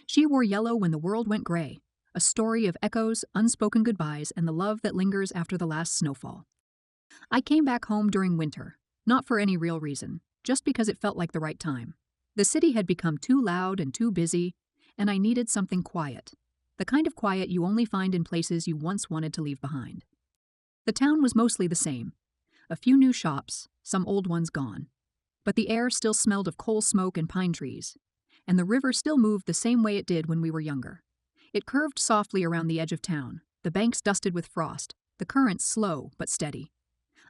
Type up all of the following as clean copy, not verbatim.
She wore yellow when the world went gray, a story of echoes, unspoken goodbyes, and the love that lingers after the last snowfall. I came back home during winter, not for any real reason, just because it felt like the right time. The city had become too loud and too busy, and I needed something quiet. The kind of quiet you only find in places you once wanted to leave behind. The town was mostly the same. A few new shops, some old ones gone. But the air still smelled of coal smoke and pine trees, and the river still moved the same way it did when we were younger. It curved softly around the edge of town, the banks dusted with frost, the current slow but steady.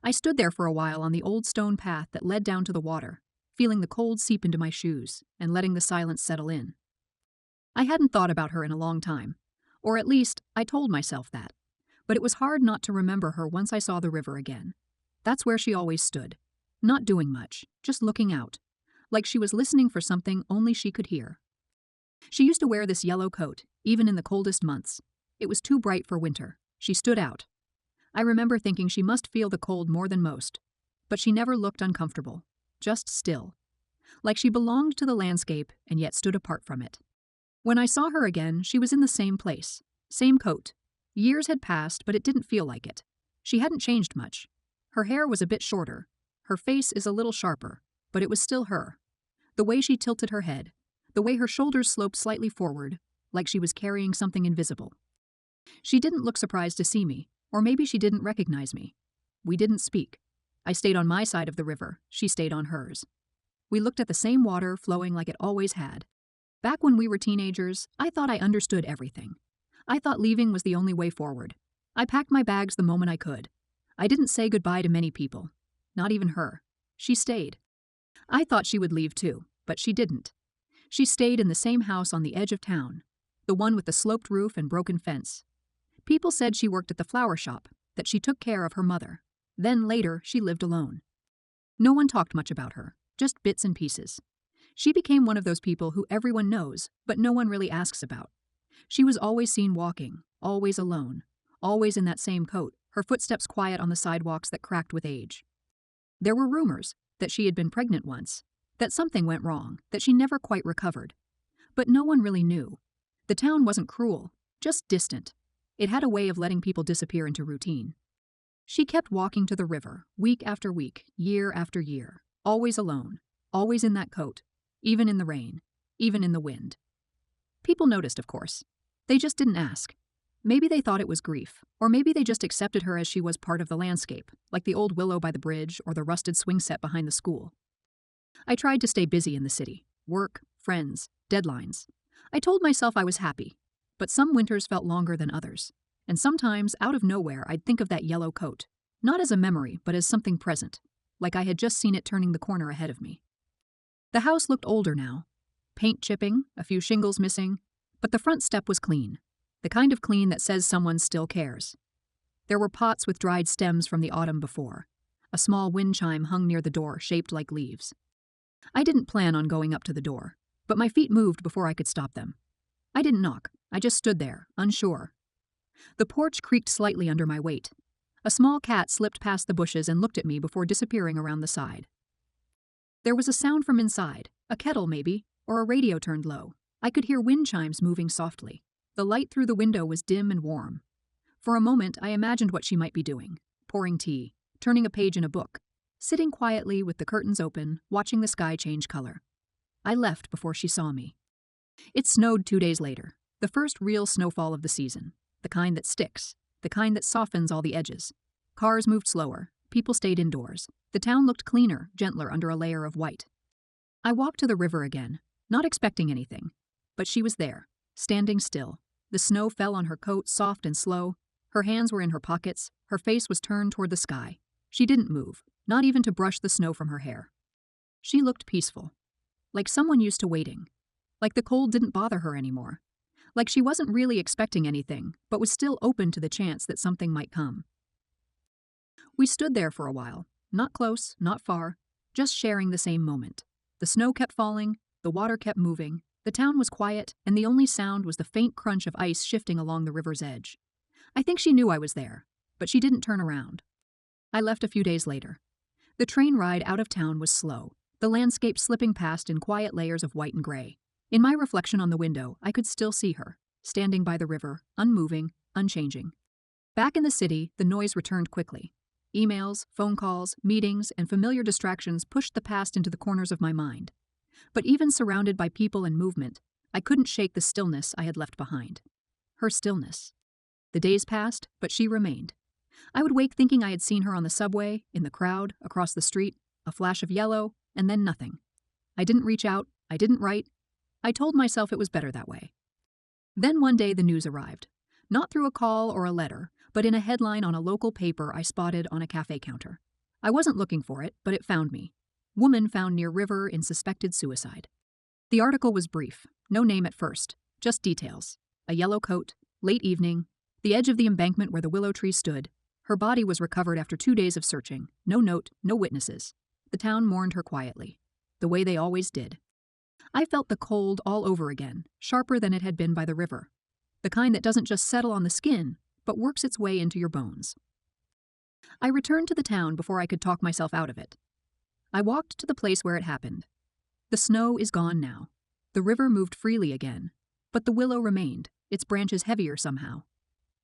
I stood there for a while on the old stone path that led down to the water, feeling the cold seep into my shoes and letting the silence settle in. I hadn't thought about her in a long time, or at least I told myself that, but it was hard not to remember her once I saw the river again. That's where she always stood, not doing much, just looking out, like she was listening for something only she could hear. She used to wear this yellow coat, even in the coldest months. It was too bright for winter. She stood out. I remember thinking she must feel the cold more than most, but she never looked uncomfortable, just still, like she belonged to the landscape and yet stood apart from it. When I saw her again, she was in the same place, same coat. Years had passed, but it didn't feel like it. She hadn't changed much. Her hair was a bit shorter. Her face is a little sharper, but it was still her. The way she tilted her head, the way her shoulders sloped slightly forward, like she was carrying something invisible. She didn't look surprised to see me, or maybe she didn't recognize me. We didn't speak. I stayed on my side of the river, she stayed on hers. We looked at the same water flowing like it always had. Back when we were teenagers, I thought I understood everything. I thought leaving was the only way forward. I packed my bags the moment I could. I didn't say goodbye to many people. Not even her. She stayed. I thought she would leave too, but she didn't. She stayed in the same house on the edge of town, the one with the sloped roof and broken fence. People said she worked at the flower shop, that she took care of her mother. Then later, she lived alone. No one talked much about her, just bits and pieces. She became one of those people who everyone knows, but no one really asks about. She was always seen walking, always alone, always in that same coat, her footsteps quiet on the sidewalks that cracked with age. There were rumors that she had been pregnant once, that something went wrong, that she never quite recovered. But no one really knew. The town wasn't cruel, just distant. It had a way of letting people disappear into routine. She kept walking to the river, week after week, year after year, always alone, always in that coat, even in the rain, even in the wind. People noticed, of course. They just didn't ask. Maybe they thought it was grief, or maybe they just accepted her as she was part of the landscape, like the old willow by the bridge or the rusted swing set behind the school. I tried to stay busy in the city. Work, friends, deadlines. I told myself I was happy, but some winters felt longer than others. And sometimes, out of nowhere, I'd think of that yellow coat, not as a memory, but as something present, like I had just seen it turning the corner ahead of me. The house looked older now. Paint chipping, a few shingles missing, but the front step was clean, the kind of clean that says someone still cares. There were pots with dried stems from the autumn before. A small wind chime hung near the door, shaped like leaves. I didn't plan on going up to the door, but my feet moved before I could stop them. I didn't knock, I just stood there, unsure. The porch creaked slightly under my weight. A small cat slipped past the bushes and looked at me before disappearing around the side. There was a sound from inside, a kettle maybe, or a radio turned low. I could hear wind chimes moving softly. The light through the window was dim and warm. For a moment, I imagined what she might be doing, pouring tea, turning a page in a book, sitting quietly with the curtains open, watching the sky change color. I left before she saw me. It snowed 2 days later, the first real snowfall of the season, the kind that sticks, the kind that softens all the edges. Cars moved slower, people stayed indoors. The town looked cleaner, gentler under a layer of white. I walked to the river again, not expecting anything, but she was there, standing still. The snow fell on her coat, soft and slow. Her hands were in her pockets, her face was turned toward the sky. She didn't move, not even to brush the snow from her hair. She looked peaceful, like someone used to waiting, like the cold didn't bother her anymore, like she wasn't really expecting anything, but was still open to the chance that something might come. We stood there for a while, not close, not far, just sharing the same moment. The snow kept falling, the water kept moving, the town was quiet, and the only sound was the faint crunch of ice shifting along the river's edge. I think she knew I was there, but she didn't turn around. I left a few days later. The train ride out of town was slow, the landscape slipping past in quiet layers of white and gray. In my reflection on the window, I could still see her, standing by the river, unmoving, unchanging. Back in the city, the noise returned quickly. Emails, phone calls, meetings, and familiar distractions pushed the past into the corners of my mind. But even surrounded by people and movement, I couldn't shake the stillness I had left behind. Her stillness. The days passed, but she remained. I would wake thinking I had seen her on the subway, in the crowd, across the street, a flash of yellow, and then nothing. I didn't reach out, I didn't write. I told myself it was better that way. Then one day the news arrived. Not through a call or a letter, but in a headline on a local paper I spotted on a cafe counter. I wasn't looking for it, but it found me. Woman found near river in suspected suicide. The article was brief, no name at first, just details. A yellow coat, late evening, the edge of the embankment where the willow tree stood. Her body was recovered after 2 days of searching. No note, no witnesses. The town mourned her quietly, the way they always did. I felt the cold all over again, sharper than it had been by the river. The kind that doesn't just settle on the skin, but works its way into your bones. I returned to the town before I could talk myself out of it. I walked to the place where it happened. The snow is gone now. The river moved freely again, but the willow remained, its branches heavier somehow.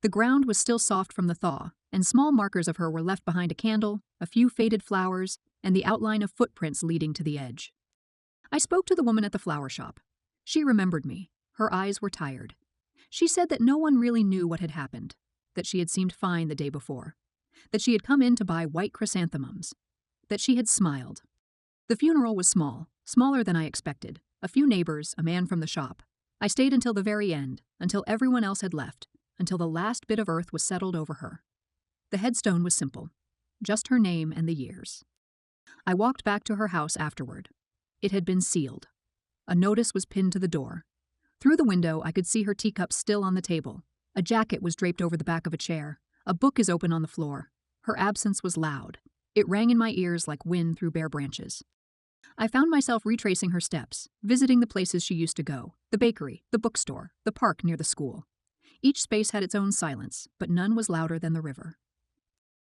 The ground was still soft from the thaw, and small markers of her were left behind a candle, a few faded flowers, and the outline of footprints leading to the edge. I spoke to the woman at the flower shop. She remembered me. Her eyes were tired. She said that no one really knew what had happened, that she had seemed fine the day before, that she had come in to buy white chrysanthemums, that she had smiled. The funeral was small, smaller than I expected. A few neighbors, a man from the shop. I stayed until the very end, until everyone else had left, until the last bit of earth was settled over her. The headstone was simple, just her name and the years. I walked back to her house afterward. It had been sealed. A notice was pinned to the door. Through the window, I could see her teacup still on the table. A jacket was draped over the back of a chair. A book is open on the floor. Her absence was loud. It rang in my ears like wind through bare branches. I found myself retracing her steps, visiting the places she used to go, the bakery, the bookstore, the park near the school. Each space had its own silence, but none was louder than the river.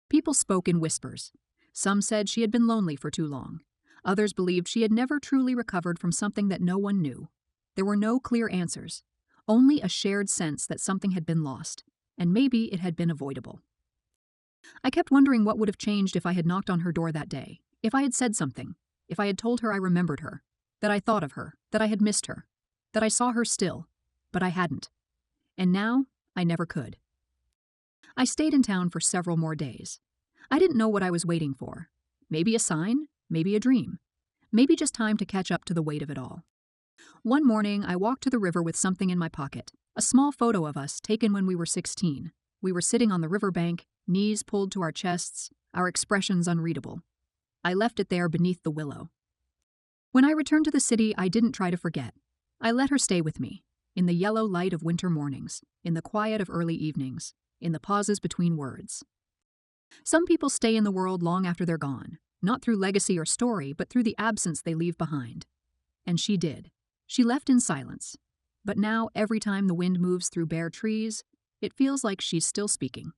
People spoke in whispers. Some said she had been lonely for too long. Others believed she had never truly recovered from something that no one knew. There were no clear answers, only a shared sense that something had been lost, and maybe it had been avoidable. I kept wondering what would have changed if I had knocked on her door that day, if I had said something, if I had told her I remembered her, that I thought of her, that I had missed her, that I saw her still, but I hadn't. And now, I never could. I stayed in town for several more days. I didn't know what I was waiting for. Maybe a sign, maybe a dream, maybe just time to catch up to the weight of it all. One morning, I walked to the river with something in my pocket, a small photo of us taken when we were 16. We were sitting on the riverbank, knees pulled to our chests, our expressions unreadable. I left it there beneath the willow. When I returned to the city, I didn't try to forget. I let her stay with me, in the yellow light of winter mornings, in the quiet of early evenings, in the pauses between words. Some people stay in the world long after they're gone, not through legacy or story, but through the absence they leave behind. And she did. She left in silence. But now, every time the wind moves through bare trees, it feels like she's still speaking.